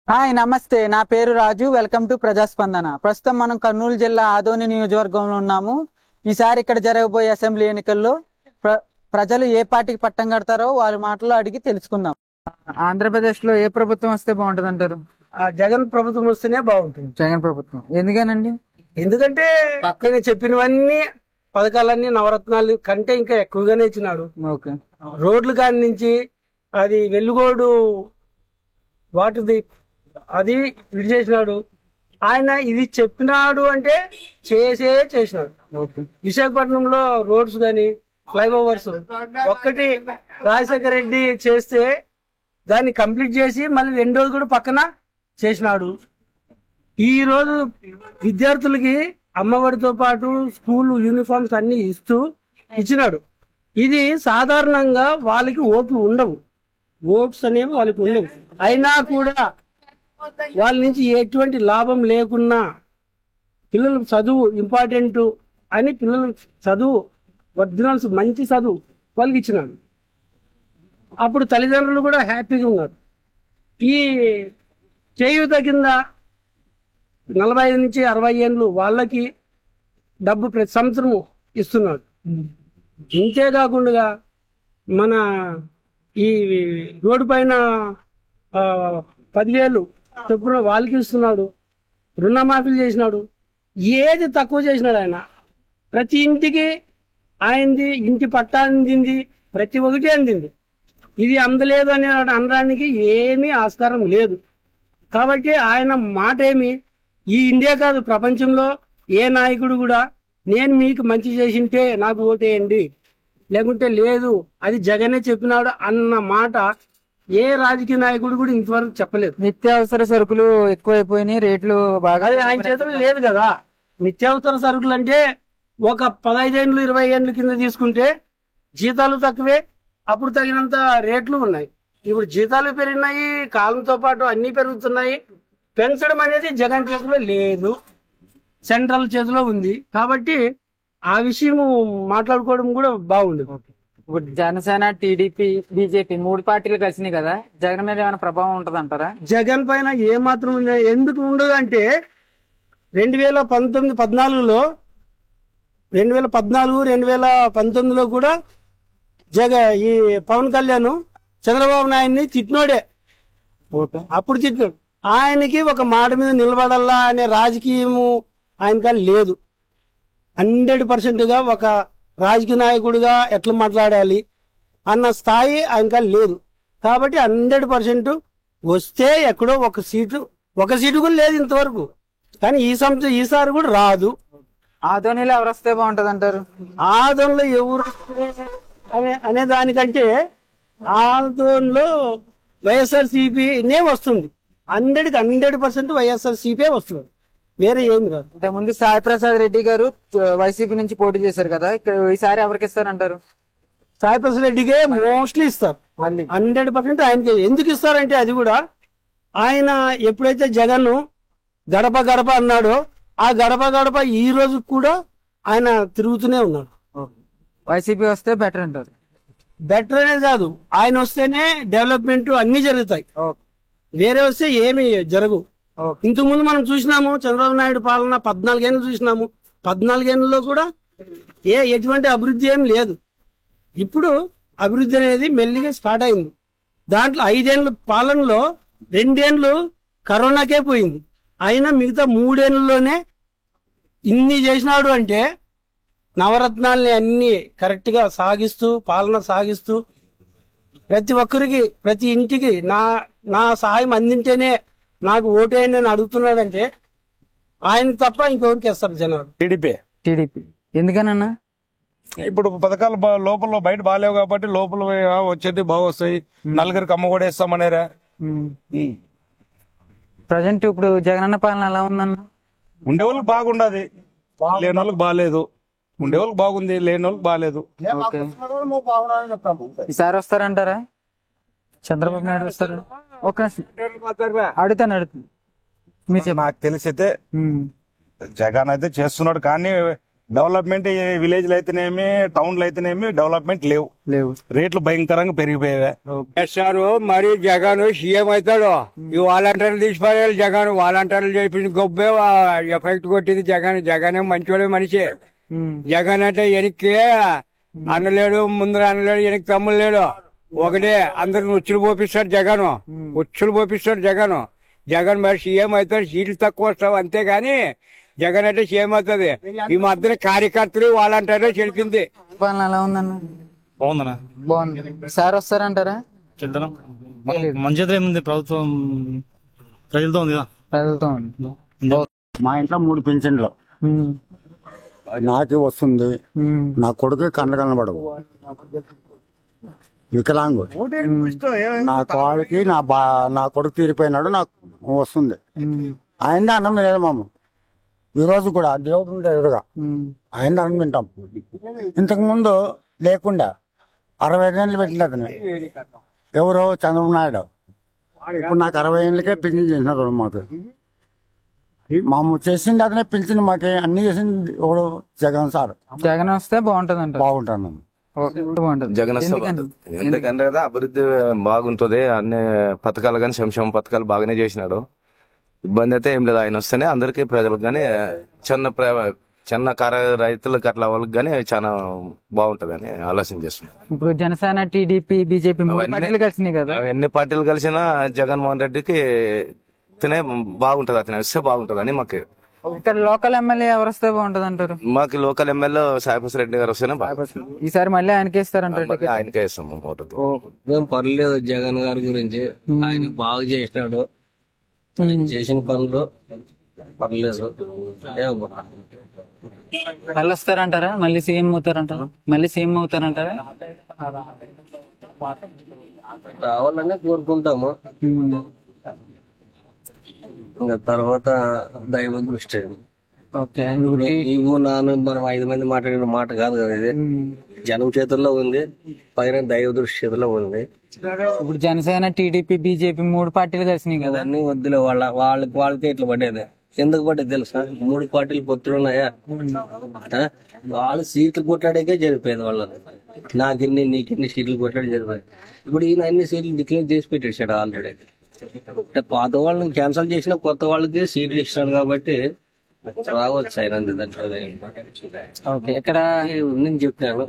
Hi నమస్తే, నా పేరు రాజు. Welcome to ప్రజాస్పందన. ప్రస్తుతం మనం కర్నూలు జిల్లా ఆదోని నియోజకవర్గంలో ఉన్నాము. ఈసారి ఇక్కడ జరగబోయే అసెంబ్లీ ఎన్నికల్లో ప్రజలు ఏ పార్టీకి పట్టం కడతారో వారి మాటలో అడిగి తెలుసుకుందాం. ఆంధ్రప్రదేశ్ లో ఏ ప్రభుత్వం వస్తే బాగుంటది అంటారు? జగన్ ప్రభుత్వం వస్తేనే బాగుంటుంది. జగన్ ప్రభుత్వం ఎందుకనండి? ఎందుకంటే పక్కన చెప్పినవన్నీ పథకాలన్నీ నవరత్నాలు కంటే ఇంకా ఎక్కువగానే ఇచ్చినాడు. ఓకే. రోడ్లు కాడి నుంచి అది వెల్లుగోడు వాటిది అది ఇది చేసినాడు. ఆయన ఇది చెప్పినాడు అంటే చేసినాడు. విశాఖపట్నంలో రోడ్స్ కానీ ఫ్లైఓవర్స్ ఒక్కటి రాజశేఖర రెడ్డి చేస్తే దాన్ని కంప్లీట్ చేసి మళ్ళీ 2 రోజులు కూడా పక్కన చేసినాడు. ఈ రోజు విద్యార్థులకి అమ్మఒడితో పాటు స్కూల్ యూనిఫామ్స్ అన్ని ఇచ్చినాడు. ఇది సాధారణంగా వాళ్ళకి ఓట్స్ అనేవి వాళ్ళకి ఉండవు. అయినా కూడా వాళ్ళ నుంచి ఎటువంటి లాభం లేకున్నా పిల్లల చదువు ఇంపార్టెంట్ అని పిల్లల చదువు ఒరిజినల్స్ మంచి చదువు వాళ్ళకి ఇచ్చినాడు. అప్పుడు తల్లిదండ్రులు కూడా హ్యాపీగా ఉన్నారు. ఈ చేయూత కింద 45 నుంచి 60 ఏళ్ళు వాళ్ళకి డబ్బు ప్రతి సంవత్సరం ఇస్తున్నాడు. ఇంతేకాకుండా మన ఈ రోడ్డు పైన 10,000 చొప్పున వాళ్ళకి ఇస్తున్నాడు. రుణమాఫీలు చేసినాడు. ఏది తక్కువ చేసినాడు ఆయన. ప్రతి ఇంటికి ఆయనది ఇంటి పట్టా అందింది, ప్రతి ఒక్కటి అందింది. ఇది అందలేదు అని అనడానికి ఏమీ ఆస్కారం లేదు. కాబట్టి ఆయన మాట ఏమి ఈ ఇండియా కాదు ప్రపంచంలో ఏ నాయకుడు కూడా నేను మీకు మంచి చేసింటే నాకు ఓటేయండి లేకుంటే లేదు అది జగనే చెప్పినాడు అన్న మాట ఏ రాజకీయ నాయకుడు కూడా ఇంతవరకు చెప్పలేదు. నిత్యావసర సరుకులు ఎక్కువైపోయినాయి, రేట్లు బాగా. అది ఆయన చేతులు లేదు కదా. నిత్యావసర సరుకులు అంటే ఒక 15 ఏళ్ళు 20 ఏళ్ళ కింద తీసుకుంటే జీతాలు తక్కువే, అప్పుడు తగినంత రేట్లు ఉన్నాయి. ఇప్పుడు జీతాలు పెరిగినాయి, కాలంతో పాటు అన్ని పెరుగుతున్నాయి. పెంచడం అనేది జగన్ చేతిలో లేదు, సెంట్రల్ చేతిలో ఉంది. కాబట్టి ఆ విషయం మాట్లాడుకోవడం కూడా బాగుంది. ఇప్పుడు జనసేన, టీడీపీ, బీజేపీ 3 పార్టీలు కలిసినాయి కదా, జగన్ మీద ఏమైనా ప్రభావం ఉంటది అంటారా? జగన్ పైన ఏమాత్రం ఎందుకు ఉండదు అంటే 2014 2019లో కూడా ఈ పవన్ కళ్యాణ్ చంద్రబాబు నాయుడిని తిట్టినోడే. అప్పుడు తిట్టినాడు. ఆయనకి ఒక మాట మీద నిలబడాలా అనే రాజకీయము ఆయనకా లేదు. 100%గా ఒక రాజకీయ నాయకుడిగా ఎట్లా మాట్లాడాలి అన్న స్థాయి ఆయనకా లేదు. కాబట్టి 100% వస్తే ఎక్కడో ఒక సీటు కూడా లేదు ఇంతవరకు. కానీ ఈసారి కూడా రాదు. ఆదోనిలో ఎవరు వస్తే బాగుంటది అంటారు? ఆదోన్లో ఎవరు అనే దానికంటే ఆదోన్లో వైఎస్ఆర్సీపీనే వస్తుంది. 100% వైఎస్ఆర్సీపీ వస్తుంది, వేరే ఏమి కాదు. ఇంతకుముందు సాయి ప్రసాద్ రెడ్డి గారు వైసీపీ నుంచి పోటీ చేశారు కదా, ఇక్కడ ఈసారి ఎవరికి ఇస్తారంటారు? సాయి ప్రసాద్ రెడ్డికే మోస్ట్లీ ఇస్తారు. 100% ఆయనకి. ఎందుకు ఇస్తారంటే అది కూడా ఆయన ఎప్పుడైతే జగన్ గడప గడప అన్నాడో ఆ గడప గడప ఈ రోజు కూడా ఆయన తిరుగుతూనే ఉన్నాడు. వైసీపీ వస్తే బెటర్ అంటారు? బెటర్ అనేది కాదు, ఆయన వస్తేనే డెవలప్మెంట్ అన్ని జరుగుతాయి. వేరే వస్తే ఏమి జరగవు. ఇంతకుముందు మనం చూసినాము చంద్రబాబు నాయుడు పాలన 14 ఏళ్ళు చూసినాము. 14 ఏళ్ళలో కూడా ఎటువంటి అభివృద్ధి ఏం లేదు. ఇప్పుడు అభివృద్ధి అనేది మెల్లిగా స్టార్ట్ అయింది. దాంట్లో 5 ఏళ్ళ పాలనలో 2 ఏళ్ళు కరోనాకే పోయింది. అయినా మిగతా 3 ఏళ్ళలోనే ఇన్ని చేసినాడు అంటే నవరత్నాల్ని అన్ని కరెక్ట్ గా పాలన సాగిస్తూ ప్రతి ఒక్కరికి ప్రతి ఇంటికి నా సహాయం అందింటేనే నాకు ఓటేయండి అని అడుగుతున్నాడంటే ఆయన తప్ప ఇంకెవరికి వేస్తారు జనాలు? టీడీపీ ఎందుకనన్నా? ఇప్పుడు పథకాలు లోపల బయట బాగాలేవు కాబట్టి లోపల వచ్చేది బాగా వస్తాయి. నలుగురికి అమ్మ కూడా ఇస్తామనేరా. ప్రజెంట్ ఇప్పుడు జగనన్న పాలన ఎలా ఉందన్న? ఉండేవాళ్ళకి బాగుండదు, లేని వాళ్ళకి బాగాలేదు. ఉండేవాళ్ళకి బాగుంది, లేని వాళ్ళకి బాగాలేదు. ఈసారి వస్తారంటారా? చంద్రబాబు నాయుడు వస్తారు? అడుగుతాను. నాకు తెలిసి అయితే జగన్ అయితే చేస్తున్నాడు, కానీ డెవలప్మెంట్ విలేజ్ లో అయితేనేమి టౌన్ లో అయితేనేమి డెవలప్మెంట్ లేవు. రేట్లు భయంకరంగా పెరిగిపోయాయి. చేస్తారు మరి జగన్ సీఎం అవుతాడు. ఈ వాలంటీర్లు తీసిపోయారు. జగన్ వాలంటీర్లు చేపించి గొప్పే ఎఫెక్ట్ కొట్టింది జగన్. జగన్ మంచోడే మనిషి. జగన్ అంటే వెనక్కి అన్నలేడు, ముందర అన్నలేడు, వెనక్కి తమ్ముడు లేడు. ఒకటే అందరికి ఉచ్చులు పోపిస్తాడు జగన్. ఉచ్చులు పోపిస్తాడు జగన్. జగన్ మరి సీఎం అవుతాడు. సీట్లు తక్కువ వస్తావు అంతేగాని జగన్ అంటే సీఎం అవుతుంది. ఈ మధ్యన కార్యకర్తలు వాలంటీర్లు చెల్లింది. పాలన ఎలా ఉందన్న? బాగుందనా? బాగుంది. సార్ వస్తారంటారా? చెప్తాను. మంచిగా ఏముంది, ప్రభుత్వం ప్రజలతో ఉంది కదా. ప్రజలతో ఉంది. మా ఇంట్లో 3 పింఛన్లు నాకు వస్తుంది. నా కొడుకు కళ్ళు కనబడవు, వికలాంగు. నా కోడలికి నా కొడుకు తీరిపోయినాడు, నాకు వస్తుంది. ఆయన అన్నం లేదు మామ. ఈ రోజు కూడా దేవుడు ఉండే ఎదురుగా ఆయన అన్నం తింటాం. ఇంతకు ముందు లేకుండా 65 ఏళ్ళు పెట్టింది అతను. ఎవరో చంద్రబాబు నాయుడు. ఇప్పుడు నాకు 60 ఏళ్ళకే పింఛన్ చేసినారు. మాకు చేసింది అతనే పిలిచింది. మాకు అన్ని చేసింది ఎవడు జగన్ సార్. జగన్ వస్తే బాగుంటది అంట. బాగుంటాను. బాగుంటది. జగన్ వస్తే ఎందుకంటే కదా అభివృద్ధి బాగుంటుంది. అన్ని పథకాలు కానీ సంక్షేమ పథకాలు బాగానే చేసినాడు. ఇబ్బంది అయితే ఏం లేదు. ఆయన వస్తేనే అందరికి ప్రజలకు కానీ చిన్న రైతులకు అట్లా వాళ్ళకి కానీ చాలా బాగుంటది అని ఆలోచన చేస్తున్నాం. ఇప్పుడు జనసేన, టీడీపీ, బీజేపీ పార్టీలు కలిసినాయి కదా. ఎన్ని పార్టీలు కలిసినా జగన్మోహన్ రెడ్డికి ఇతనే బాగుంటది. అతనే వస్తే బాగుంటది అని మాకు. ఇక్కడ లోకల్ ఎమ్మెల్యే ఎవరు వస్తే బాగుంటది అంటారు? మాకు లోకల్ ఎమ్మెల్యే సాయిప్రసాద్ రెడ్డి గారు వస్తేనే బాగా. ఈసారి మళ్ళీ ఆయనకే ఇస్తారంటారు? ఆయనకే ఇస్తాము ఓటు. ఏం పర్లేదు జగన్ గారి గురించి. ఆయన బాగా చేసినాడు. చేసిన పనులు పర్లేదు. మళ్ళీ వస్తారంటారా? మళ్ళీ సీఎం అవుతారంటారా? మళ్ళీ సీఎం అవుతారంటారా? రావాలనే కోరుకుంటాము. ఇంకా తర్వాత దైవ దృష్టి. ఇవ్వు నాను మనం 5 మంది మాట్లాడిన మాట కాదు కదా ఇది. జనం చేతుల్లో ఉంది, పైన దైవ దృష్టి చేతుల్లో ఉంది. ఇప్పుడు జనసేన, టీడీపీ, బీజేపీ 3 పార్టీలు కలిసినాయి కదా. అన్ని వద్దులే. వాళ్ళకే ఇట్లా పడేది. ఎందుకు పడ్డది తెలుసా? 3 పార్టీలు పొత్తులున్నాయా? వాళ్ళు సీట్లు కొట్లాడాకే జరిపోయేది వాళ్ళది. నాకిన్ని నీకిన్ని సీట్లు కొట్లాడి జరిపోయింది. ఇప్పుడు ఈయన అన్ని సీట్లు డిక్లేర్ చేసి పెట్టేశాడు ఆల్రెడీ. పాత వాళ్ళని క్యాన్సిల్ చేసిన కొత్త వాళ్ళకి సీట్లు ఇచ్చినాడు కాబట్టి రావచ్చు ఆయన. ఇక్కడ నేను చెప్తాను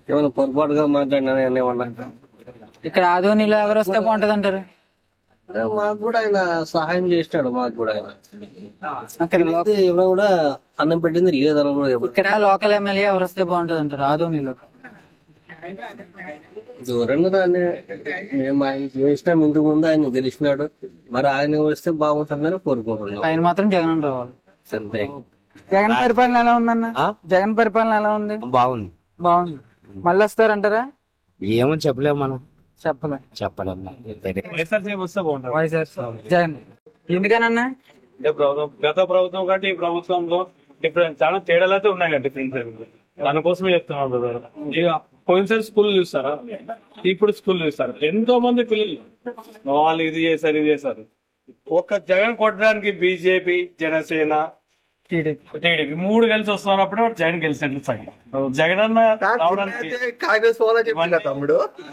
ఏమైనా పొరపాటుగా మాట్లాడినా ఏమన్నా. ఇక్కడ ఆదోనిలో ఎవరు వస్తే బాగుంటది అంటారు? మాకు కూడా ఆయన సహాయం చేసినాడు. మాకు కూడా ఆయన అక్కడ ఎవరో కూడా అన్నం పెట్టింది లేదని కూడా. ఇక్కడ లోకల్ ఎమ్మెల్యే ఎవరు వస్తే బాగుంటది అంటారు ఆదోనిలో? దూరంగా దాన్ని మేము ఆయన చేసినాం. ఇంతకు ముందు ఆయన గెలిచినాడు. మరి ఆయన వస్తే బాగుంటుందని కోరుకుంటున్నాం. ఆయన మాత్రం జగన్ రావాలి. అంతే. జగన్ పరిపాలన ఎలా ఉందన్న? జగన్ పరిపాలన ఎలా ఉంది? బాగుంది. బాగుంది. మళ్ళీ వస్తారంటారా? ఏమో చెప్పలేము మనం. చెప్పలేము. వస్తే బాగుంటుంది. జగన్ ఎందుకనన్నా? గత ప్రభుత్వం కంటే ఈ ప్రభుత్వంలో డిఫరెన్స్ చాలా తేడాలు అయితే ఉన్నాయి కదా. డిఫరెన్స్ దానికోసమే చెప్తున్నాం బ్రదర్. ఇక పోయినసారి స్కూల్ చూస్తారా, ఇప్పుడు స్కూల్ చూస్తారా? ఎంతో మంది పిల్లలు వాళ్ళు ఇది చేశారు. ఒక జగన్ కొట్టడానికి బీజేపీ, జనసేన, టీడీపీ 3 కలిసి వస్తున్నప్పుడు జగన్ గెలిచినట్లు. జగన్ అన్న రావడానికి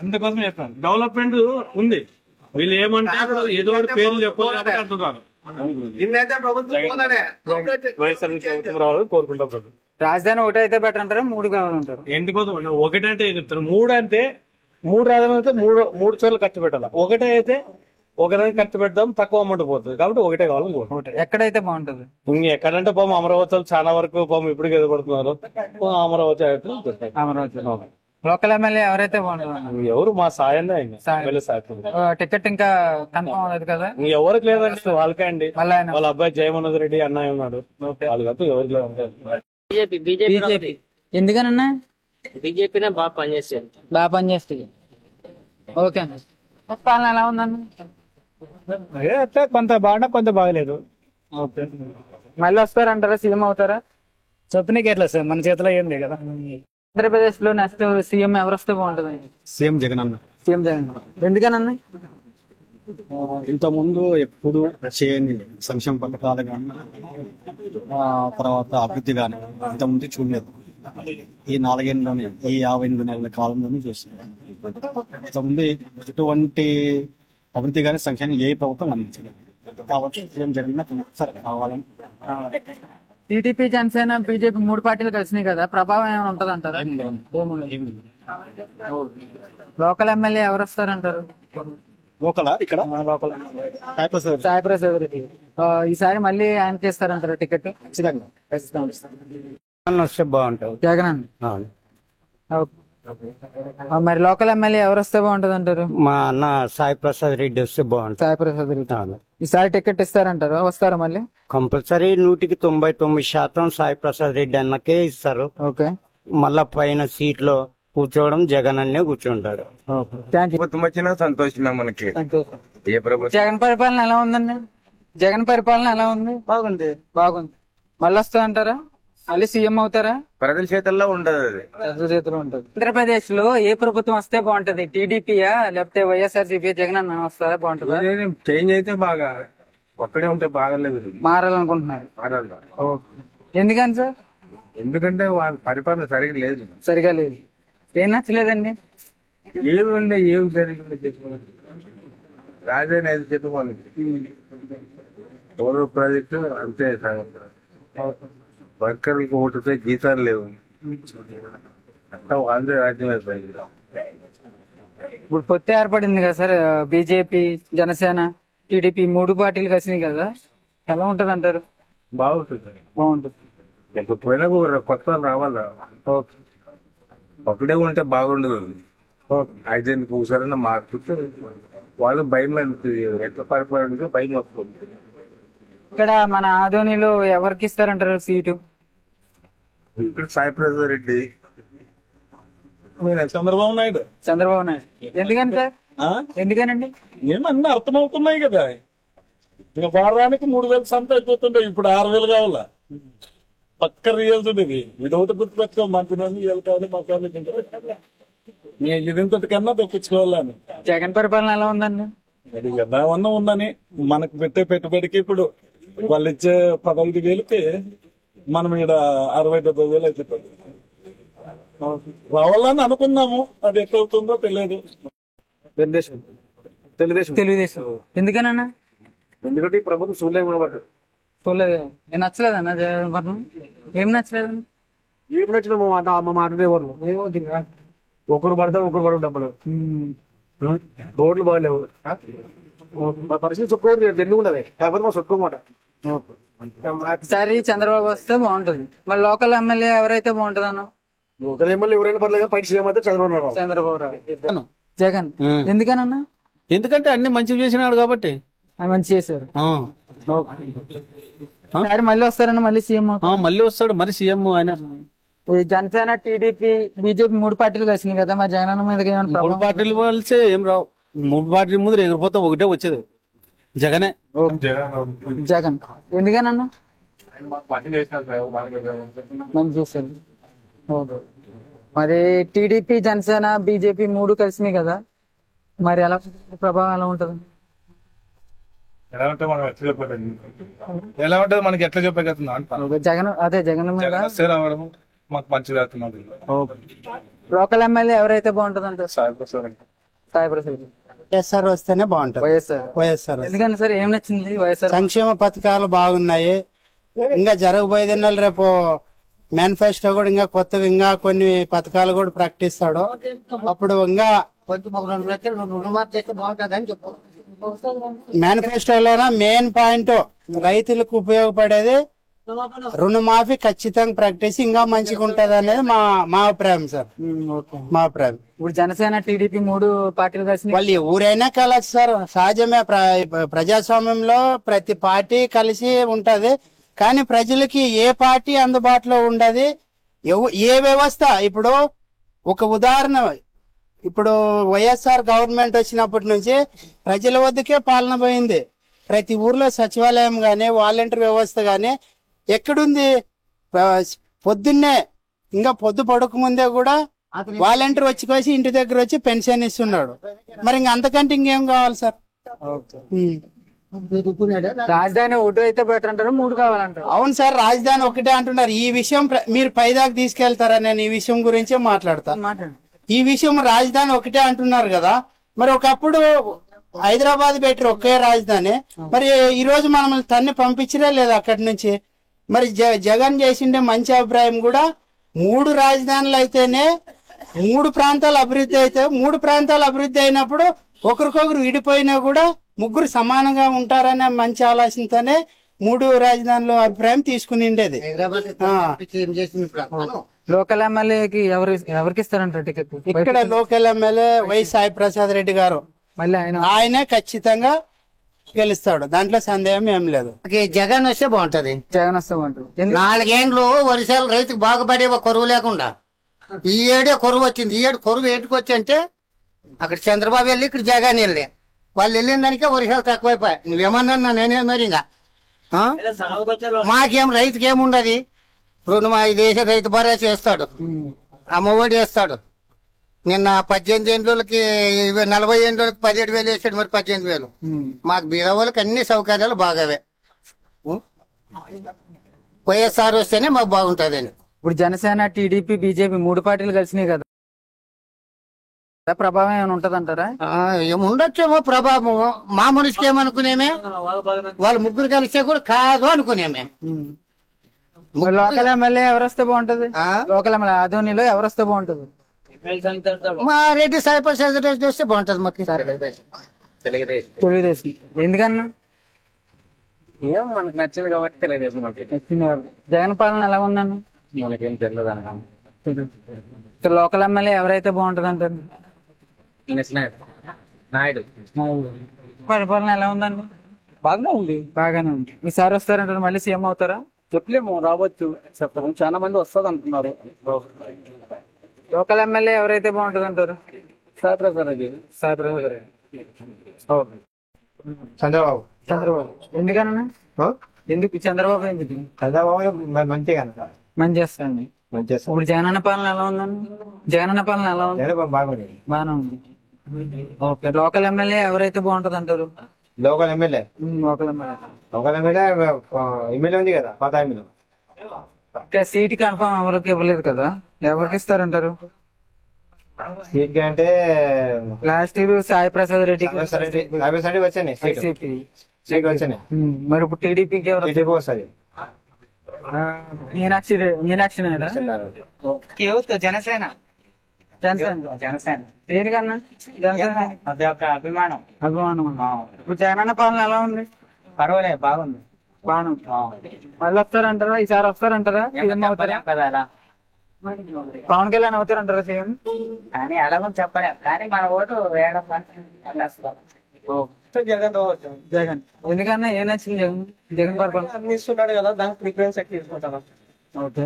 అందుకోసం చెప్తాను. డెవలప్మెంట్ ఉంది. వీళ్ళు ఏమంటే ఏదో ఒకటి పేర్లు చెప్పాలి అంటున్నారు. వైఎస్ఆర్ రావాలని కోరుకుంటాం. రాజధాని ఒకటి అయితే బెటర్ అంటారా? 3 కావాలంటారు? ఎందుకోసం ఒకటంటే చెప్తారు. 3 అంటే 3 రాజధాని అయితే 3 చోట్ల ఖర్చు పెట్టాలి. ఒకటే అయితే ఒకదానికి ఖర్చు పెడదాం, తక్కువ అమౌంట్ పోతుంది. కాబట్టి ఒకటే కావాలి. ఎక్కడైతే బాగుంటుంది? ఎక్కడంటే పాము అమరావతి చాలా వరకు పాము ఇప్పుడు ఎదుగుపడుతున్నారు. అమరావతి లోకల్ ఎమ్మెల్యే ఎవరైతే బాగుంటుంది? ఎవరు మా సాయం టికెట్ ఇంకా కన్ఫర్మ్ అవ్వలేదు కదా? ఎవరికి లేదండి, వాళ్ళకే అండి. వాళ్ళ అబ్బాయి జయమనోజ్ రెడ్డి అన్నయ్య ఉన్నాడు. వాళ్ళకి ఎవరికి లేదు. బీజేపీ ఎందుకనన్నా? బీజేపీనే బాగా పనిచేస్తుంది. బాగా పనిచేస్తుంది. ఓకే అన్న. పాలన ఎలా ఉందన్న? కొంత బాగా కొంత బాగలేదు. మళ్ళీ వస్తారంటారా? సీఎం అవుతారా? చెప్పనీకి ఎట్లా సార్, మన చేతిలో ఏం లేదు కదా. ఆంధ్రప్రదేశ్ లో నెక్స్ట్ సీఎం ఎవరు వస్తే బాగుంటుంది? సీఎం జగన్ అన్న. సీఎం జగన్. ఎందుకనన్నా? ఇంతకుముందు ఎప్పుడు చేయని సంక్షేమ పథకాలు కానీ తర్వాత అభివృద్ధి కానీ ఇంతకుముందు చూడలేదు. ఈ 4 ఏళ్ళలోనే, ఈ 58 నెలల కాలంలోనే చూస్తున్నాం. ఇంతకుముందు ఎటువంటి అభివృద్ధి కానీ సంక్షేమం ఏ ప్రభుత్వం అందించలేదు. కాబట్టి ఏం జరిగినా సరే కావాలని టీడీపీ, జనసేన, బీజేపీ 3 పార్టీలు కలిసినాయి కదా, ప్రభావం ఏమైనా ఉంటది అంటారా? లోకల్ ఎమ్మెల్యే ఎవరు వస్తారంటారు? లోకల్ ఇక్కడ లోకల్ సాయిప్రసాద్ రెడ్డి ఈసారి మళ్ళీ ఆయనకి ఇస్తారంటారు టికెట్? ఖచ్చితంగా వస్తే బాగుంటుంది. జగన్ అండి. మరి లోకల్ ఎమ్మెల్యే ఎవరు వస్తే బాగుంటది అంటారు? మా అన్న సాయి ప్రసాద్ రెడ్డి వస్తే బాగుంటుంది. సాయిప్రసాద్ రెడ్డి ఈసారి టికెట్ ఇస్తారంటారు? వస్తారా మళ్ళీ? కంపల్సరీ 99% సాయి ప్రసాద్ రెడ్డి అన్నకే ఇస్తారు. ఓకే. మళ్ళా పైన సీట్ లో కూర్చోవడం జగన్ అన్నే కూర్చుంటాడు. ప్రభుత్వం వచ్చినా సంతోషమే మనకి. ఏ ప్రభుత్వం జగన్ పరిపాలన ఎలా ఉందండి? జగన్ పరిపాలన ఎలా ఉంది? బాగుంది. బాగుంది. మళ్ళీ వస్తా అంటారా? మళ్ళీ సీఎం అవుతారా? ప్రజల చేతుల్లో ఉండదు అది. ప్రజల చేతిలో ఉంటుంది. ఆంధ్రప్రదేశ్ లో ఏ ప్రభుత్వం వస్తే బాగుంటది? టీడీపీయా లేకపోతే వైఎస్ఆర్సీపీ, జగన్ అన్న వస్తారా బాగుంటుందా? చేంజ్ అయితే బాగా, ఒక్కడే ఉంటే బాగలేదు. మారాలనుకుంటున్నారు. ఎందుకని సార్? ఎందుకంటే వాళ్ళ పరిపాలన సరిగ్గా లేదు. సరిగా లేదు. ఏం నచ్చలేదండి? ఏమి ఉండే ఏమి జరిగిందో చెప్పుకోవాలి. రాజధాని అయితే చెప్పుకోవాలి. పౌర ప్రాజెక్టు అంతే వర్కర్లకు ఓటుతో జీతాలు లేవు. అంతా వాళ్ళే రాజ్యం అయిపోయింది. ఇప్పుడు పొత్తు ఏర్పడింది కదా సార్, బీజేపీ, జనసేన, టీడీపీ 3 పార్టీలు కలిసినాయి కదా, ఎలా ఉంటది అంటారు? బాగుంటుంది. బాగుంటుంది. ఎప్పుడు పోయినా కొత్త రావాలా. ఒకటే ఉంటే బాగుండదు. అయితే ఒకసారైనా మార్పుతే వాళ్ళు భయం ఎట్లా పరిపాలన భయం వస్తుంది. ఇక్కడ మన ఆదోనిలో ఎవరికి ఇస్తారంటారు సీటు? ఇక్కడ సాయిప్రసాద్ రెడ్డి, చంద్రబాబు నాయుడు. చంద్రబాబు నాయుడు. ఎందుకని సార్? ఎందుకనండి? ఏమన్నా అర్థమవుతున్నాయి కదా. ఇంకా వారానికి 3,000 సంత అయిపోతుండే, ఇప్పుడు 6,000 కావాలా. పక్క రియల్స్ ఇది. ఇదొకటి గుర్తుపెట్టుకో, మంత్రి కావాలి మాకు ఇది కన్నా తెప్పించుకోవాలని. జగన్ పరిపాలన ఎలా ఉందండి? అది ఏమన్నా ఉందని మనకు పెట్టే పెట్టుబడికి ఇప్పుడు వాళ్ళు ఇచ్చే 15,000కి మనం ఇక్కడ 60,000-70,000 అయిపోతుంది. రావాలని అనుకున్నాము, అది ఎక్కడ అవుతుందో తెలియదు. తెలుగుదేశం. ఎందుకనన్నా? ఎందుకంటే ఈ ప్రభుత్వం చూడలేదు. చూడలేదు. నేను నచ్చలేదన్నా జగన్ పరిపాలన? ఏం నచ్చలేదండి? ఏం నచ్చిన మా మాటనే వాళ్ళు ఒకరు పడతాం, ఒకరు పడడం డబ్బులు. రోడ్లు బాగాలేవు. మా పరిస్థితి చెప్పుకోవాలి, ఎందుకు ఉండదు కాకపోతే మా చెప్పుకోమాట. ఈసారి చంద్రబాబు వస్తే బాగుంటుంది. మరి లోకల్ ఎమ్మెల్యే ఎవరైతే బాగుంటుంది అన్న? ఒకరు ఎమ్మెల్యే ఎవరైనా పర్లేదు, పైకి సీఎం అయితే చంద్రబాబు జగన్. ఎందుకనన్నా? ఎందుకంటే అన్ని మంచిగా చేసినాడు కాబట్టి. ఆయన మంచి చేశారు. మళ్ళీ వస్తారన్న, మళ్ళీ సీఎం మళ్ళీ వస్తాడు మరి సీఎం ఆయన. జనసేన, టీడీపీ, బీజేపీ 3 పార్టీలు కలిసినాయి కదా, మరి జగన్ మీద 3 పార్టీలు కలిసి ఏం రావు. 3 పార్టీల ముందు ఎగిరిపోతే ఒకటే వచ్చేది జగనే. జగన్. ఎందుకనన్నా? మంచి చేశారు. మరి టీడీపీ, జనసేన, బీజేపీ 3 కలిసినాయి కదా, మరి ఎలా ప్రభావం ఎలా ఉంటది? ఎలా ఉంటుంది మనకి ఎట్లా చెప్పగలుగుతుంది? జగన్ అదే జగన్ మీద రావడం మాకు మంచిగా. లోకల్ ఎమ్మెల్యే ఎవరైతే బాగుంటుంది అంటే? సాయిప్రసాద్. వైఎస్ఆర్ వస్తేనే బాగుంటుంది. వైఎస్ఆర్ ఎందుకని సార్? ఏం నచ్చింది వైఎస్ఆర్? సంక్షేమ పథకాలు బాగున్నాయి. ఇంకా జరగబోయేది రేపు మేనిఫెస్టో కూడా ఇంకా కొత్తగా ఇంకా కొన్ని పథకాలు కూడా ప్రకటిస్తాడు. అప్పుడు ఇంకా మేనిఫెస్టోలోనా మెయిన్ పాయింట్ రైతులకు ఉపయోగపడేది రుణమాఫీ ఖచ్చితంగా ప్రకటించి ఇంకా మంచిగా ఉంటది అనేది మా అభిప్రాయం సార్. మా అభిప్రాయం. ఇప్పుడు జనసేన, టీడీపీ 3 పార్టీలు కలిసి వాళ్ళు ఎవరైనా కలచ్చు సార్, సహజమే. ప్రజాస్వామ్యంలో ప్రతి పార్టీ కలిసి ఉంటది. కానీ ప్రజలకి ఏ పార్టీ అందుబాటులో ఉండదు, ఏ వ్యవస్థ. ఇప్పుడు ఒక ఉదాహరణ, ఇప్పుడు వైఎస్ఆర్ గవర్నమెంట్ వచ్చినప్పటి నుంచి ప్రజల వద్దకే పాలన పోయింది. ప్రతి ఊర్లో సచివాలయం గానీ, వాలంటీర్ వ్యవస్థ గానీ ఎక్కడుంది? పొద్దున్నే ఇంకా పొద్దు పడక ముందే కూడా వాలంటీర్ వచ్చి ఇంటి దగ్గర వచ్చి పెన్షన్ ఇస్తున్నాడు. మరి ఇంక అంతకంటే ఇంకేం కావాలి సార్? రాజధాని ఒకటి అయితే బెటర్ అంటారు, 3 కావాలంటారు. అవును సార్, రాజధాని ఒకటే అంటున్నారు. ఈ విషయం మీరు పైదాకా తీసుకెళ్తారా? నేను ఈ విషయం గురించే మాట్లాడతా. ఈ విషయం రాజధాని ఒకటే అంటున్నారు కదా, మరి ఒకప్పుడు హైదరాబాద్ బెటర్ ఒకే రాజధాని. మరి ఈ రోజు మనం తన్ని పంపించరే లేదు అక్కడి నుంచి. మరి జగన్ చేసిండే మంచి అభిప్రాయం కూడా 3 రాజధానులు అయితేనే 3 ప్రాంతాలు అభివృద్ధి అయితే, 3 ప్రాంతాలు అభివృద్ధి అయినప్పుడు ఒకరికొకరు విడిపోయినా కూడా 3 సమానంగా ఉంటారనే మంచి ఆలోచనతోనే 3 రాజధానుల అభిప్రాయం తీసుకుని ఉండేది. లోకల్ ఎమ్మెల్యేకి ఎవరికి ఇస్తారంటారు టికెట్? ఇక్కడ local MLA Y Sai Prasad Reddy గారు, మళ్ళీ ఆయనే ఖచ్చితంగా గెలుస్తాడు, దాంట్లో సందేహం ఏం లేదు. జగన్ వస్తే బాగుంటది. జగన్ వస్తే బాగుంటుంది. 4 ఏండ్లు వర్షాలు రైతుకు బాగుపడే కరువు లేకుండా ఈ ఏడే కరువు వచ్చింది. ఈ ఏడు కరువు ఏంటికి వచ్చి అంటే అక్కడ చంద్రబాబు వెళ్ళి ఇక్కడ జగన్ వెళ్ళి వాళ్ళు వెళ్ళిన దానికే వర్షాలు తక్కువైపోయాయి. నువ్వేమన్నా నేనే మరి ఇంకా మాకేం రైతుకి ఏముండదు. ఈ దేశ రైతు భరోసా చేస్తాడు, అమ్మఒడి వేస్తాడు. నిన్న 18 ఏండ్లకి 40 ఏండ్లకి 17,000 వేసాడు, మరి 18,000. మాకు బీద వాళ్ళకి అన్ని సౌకర్యాలు బాగావే. వైఎస్ఆర్ వస్తేనే మాకు బాగుంటదని. ఇప్పుడు జనసేన, టీడీపీ, బీజేపీ 3 పార్టీలు కలిసినాయి కదా, ప్రభావం ఏమైనా ఉంటది అంటారా? ఏముండొచ్చేమో ప్రభావం. మా మనిషికి ఏమనుకునేమే, వాళ్ళు 3 కలిస్తే కూడా కాదు అనుకునేమే. లోకల్ ఎమ్మెల్యే ఎవరొస్తే బాగుంటది? లోకల్ ఎమ్మెల్యే ఆదోనిలో ఎవరొస్తే బాగుంటది? మా రెడ్డి సాయి ప్రసాద్ రెడ్డి వస్తే బాగుంటది మాకు. తెలుగుదేశం. ఎందుకన్నా? ఏం మనకు నచ్చింది కాబట్టి తెలియదు. జగన్ పాలన ఎలా ఉందన్న? మనకేం తెలియదు అన్న. లోకల్ ఎమ్మెల్యే ఎవరైతే బాగుంటది అంటారు? నాయుడు. పరిపాలన ఎలా ఉందండి? బాగానే ఉంది. బాగానే ఉంది. ఈసారి వస్తారంటారు, మళ్ళీ సీఎం అవుతారా? చెప్పలేము, రావచ్చు. చెప్పలేము, చాలా మంది వస్తుంది అంటున్నారు. లోకల్ ఎమ్మెల్యే ఎవరైతే బాగుంటది అంటారు? సాయి ప్రసాద్ రెడ్డి. చంద్రబాబు. చంద్రబాబు. ఎందుకన్నా? ఎందుకు చంద్రబాబు? ఎందుకు? చంద్రబాబు మంచిగా మంచి చేస్తాండి. ఇప్పుడు జగనన్న పాలన ఎలా ఉందండి? జగనన్న పాలన ఎలా ఉంది? బాగుంది. బాగానే ఉంది. ఓకే. లోకల్ ఎమ్మెల్యే ఎవరైతే బాగుంటది అంటారు? లోకల్ ఎమ్మెల్యే ఎమ్మెల్యే ఉంది కదా, పాత ఎమ్మెల్యే. సీట్ కన్ఫర్మ్ ఎవరికి ఇవ్వలేదు కదా, ఎవరికి ఇస్తారంటారు? సీట్ అంటే లాస్ట్ ఇయర్ సాయి ప్రసాద్ రెడ్డికి వచ్చాయి సీట్ వచ్చాయి. మరి ఇప్పుడు టీడీపీకి ఎవరు వస్తుంది? మీనాక్షి జనసేన. దేనికన్నా? జనసేన అదే ఒక అభిమానం. ఇప్పుడు జగనన్న పాలన ఎలా ఉంది? పర్వాలేదు, బాగుంది. బాగుంది. మళ్ళీ వస్తారంటారా? ఈసారి వస్తారంటారా? సీఎం అవుతారా? పవన్ కళ్యాణ్ అవుతారంటారా సీఎం? కానీ అలాగో చెప్పలేదు, కానీ మన ఓటు వేయడం జగన్. ఎందుకన్నా ఏం నచ్చింది జగన్? జగన్ పరిపాలన ఇస్తున్నాడు కదా, దానికి ప్రిఫరెన్స్ ఎక్కువ తీసుకుంటాను. ఓకే.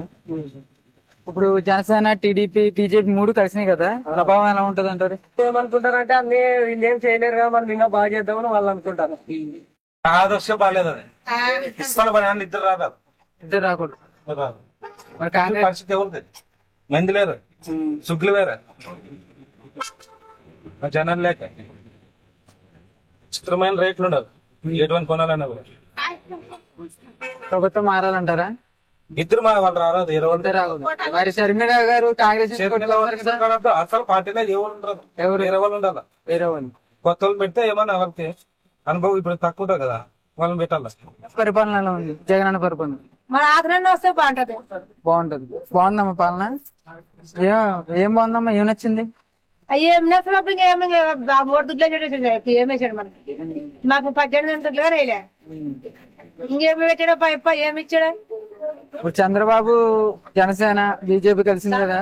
ఇప్పుడు జనసేన, టీడీపీ, బీజేపీ 3 కలిసినాయి కదా, ప్రభావం ఎలా ఉంటది అంటారు? ఏమనుకుంటారంటే అన్ని వీళ్ళు ఏం చేయలేరు కదా, మనం ఇంకా బాగా చేద్దామని వాళ్ళు అనుకుంటారు. ఆదర్శం బాగాలేదు. ఇస్తాను పని ఇద్దరు రాదు, ఇద్దరు రాకూడదు. మరి పరిస్థితి ఎవరిది? మంది లేరు, సుగ్గులు వేరే, జనాలు లేక చిత్రమైన రేట్లు ఉండదు. ఎటువంటి కొనాలన్నా కూడా ప్రభుత్వం మారాలంటారా? ఇద్దరు మా వాళ్ళు రాదు, 20 రాకూడదు. మరి షర్మిల గారు కాంగ్రెస్ అసలు పార్టీలో ఎవరు ఉండదు, వేరే వాళ్ళు ఉండాలి. వేరే వాళ్ళు కొత్త వాళ్ళు పెడితే ఏమన్నా ఎవరికి అనుభవం ఇప్పుడు తక్కువ ఉంటుంది కదా, వాళ్ళని పెట్టాలి. పరిపాలన ఎలా ఉంది? జగనన్న పరిపాలన మన ఆదరణ వస్తే బాగుంటది. బాగుంటది. బాగుందమ్మా పాలన? ఏం బాగుందమ్మా? ఏం నచ్చింది? ఏం నచ్చినప్పుడు ఇంకేమి 3 దుడ్లు ఏమేసాడు మనకి. మాకు 18 దుడ్లుగా రైలే, ఇంకేమి పెట్టాడు? ఏమి ఇచ్చాడు? ఇప్పుడు చంద్రబాబు, జనసేన, బీజేపీ కలిసింది కదా,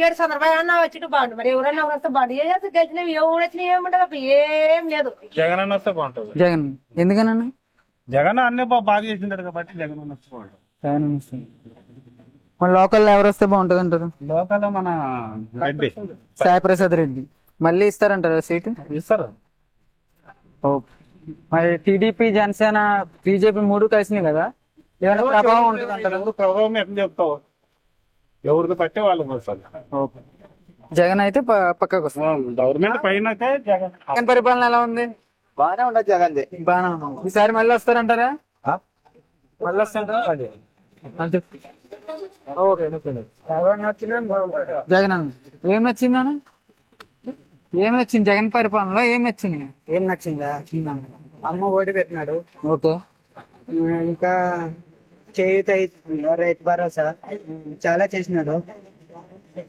7 సందర్భాలు వచ్చిట్టు బాగుంటుంది. మరి ఎవరన్నా వస్తే బాగుంటుంది. ఏ చేస్తే గెలిచినవి ఎవరు వచ్చినా ఏముంటది, ఏం లేదు. జగన్ అన్న వస్తే బాగుంటుంది. జగన్ ఎందుకన్నా? జగన్ అన్నీ బాగా చేసింటారు కాబట్టి జగన్ అన్న వస్తే బాగుంటుంది. జగన్ వస్తుంది. మన లోకల్ ఎవరు వస్తే బాగుంటది అంటారు? లోకల్ మన రెడ్డి, సాయి ప్రసాద్ రెడ్డి. మళ్ళీ ఇస్తారంటారా సీటు? ఇస్తారు. మరి టీడీపీ, జనసేన, బీజేపీ 3 కలిసినాయి కదా, ఏమైనా ప్రభావం ఉంటుంది అంటారు? ప్రభావం ఎట్లా చెప్తావు? ఎవరికి పట్టే వాళ్ళకి వస్తుంది. జగన్ అయితే పక్కకు వస్తుంది. గవర్నమెంట్ పైన అయితే జగన్ పరిపాలన ఎలా ఉంది? బాగానే ఉండదు జగన్ బాగానే ఉన్నాం. ఈసారి మళ్ళీ వస్తారంటారా? మళ్ళీ వస్తారంటారా? అంతే. ఓకే. జగన్ అన్న ఏం నచ్చింది అన్న? ఏం నచ్చింది జగన్ పరిపాలనలో? ఏం నచ్చింది? ఏం నచ్చిందా? అమ్మ ఓడి పెట్టినాడు. ఓకే. ఇంకా చేయూత రైతు భరోసా చాలా చేసినాడు.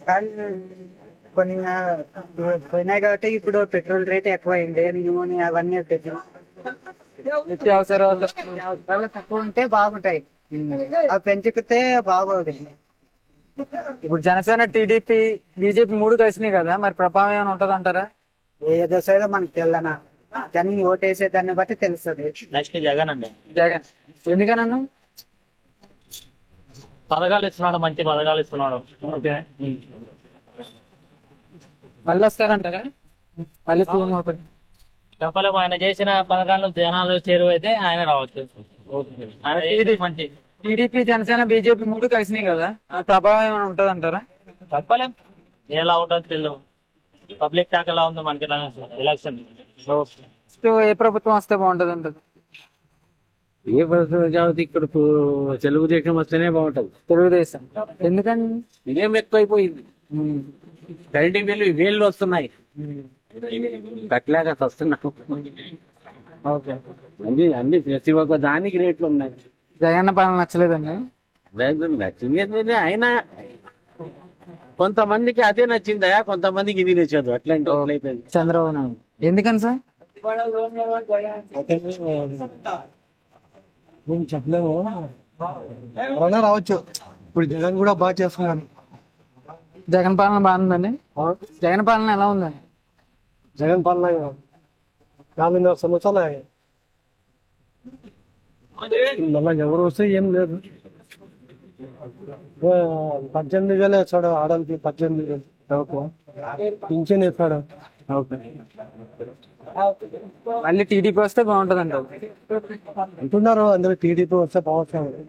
కానీ కొన్ని పోయినాయి కాబట్టి ఇప్పుడు పెట్రోల్ రేట్ ఎక్కువైంది. నూనె అవన్నీ నిత్యావసరాలు తక్కువ ఉంటే బాగుంటాయి. అవి పెంచుకుంటే బాగోదు. ఇప్పుడు జనసేన, టీడీపీ, బీజేపీ 3 కలిసినాయి కదా, మరి ప్రభావం ఏమైనా ఉంటది అంటారా? ఏ దశలో మనకు తెల్లనా కానీ ఓటేసే దాన్ని బట్టి తెలుస్తుంది. నెక్స్ట్ జగన్ అండి. జగన్ ఎందుకనన్నా? పథకాలు ఇస్తున్నాడు, మంచి పథకాలు ఇస్తున్నాడు. ఓకే. మళ్ళీ వస్తారంటారా? మళ్ళీ ఫోన్ అవుతుంది. చెప్పలేము, ఆయన చేసిన పథకాలు జనాలు చేరువైతే ఆయన రావచ్చు. ఆయన ఏది మంచి. టీడీపీ, జనసేన, బీజేపీ 3 కలిసినాయి కదా, ఆ ప్రభావం ఏమైనా ఉంటది అంటారా? చెప్పలేం, ఎలా ఉంటుంది తెలియదు. పబ్లిక్ టాక్ ఎలా ఉందో మనకి ఎలక్షన్. ఏ ప్రభుత్వం వస్తే బాగుంటది అంటారు? ఏ పరిస్థితి కాబట్టి ఇక్కడ తెలుగుదేశం వస్తేనే బాగుంటది. తెలుగుదేశం ఎందుకని? ఇదేం ఎక్కువైపోయింది. కరెంటు బిల్లు వేళ్ళు వస్తున్నాయి, కట్టలేక వస్తున్నాం. ఓకే. అన్ని ప్రతి ఒక్క దానికి రేట్లు ఉన్నాయి. జగన్ పాలన నచ్చలేదండి? నచ్చింది అయినా కొంతమందికి అదే నచ్చిందయా, కొంతమందికి ఇది నచ్చదు. అట్లాంటి అయిపోయింది. చంద్రబాబు నాయుడు ఎందుకని సార్? చెప్పలేము, ఎవరైనా రావచ్చు. ఇప్పుడు జగన్ కూడా బాగా చేస్తున్నాను. జగన్ పాలన బాగుందండి? జగన్ పాలన ఎలా ఉందండి? జగన్ పాలన 4 సంవత్సరాలు మళ్ళీ ఎవరు వస్తే ఏం లేదు. 18,000 వేస్తాడు ఆడలకి, 18,000 పింఛన్ ఇస్తాడు. మళ్ళీ టీడీపీ వస్తే బాగుంటది అంటారు అంటున్నారు అందరూ టీడీపీ వస్తే బాగుంటుంది.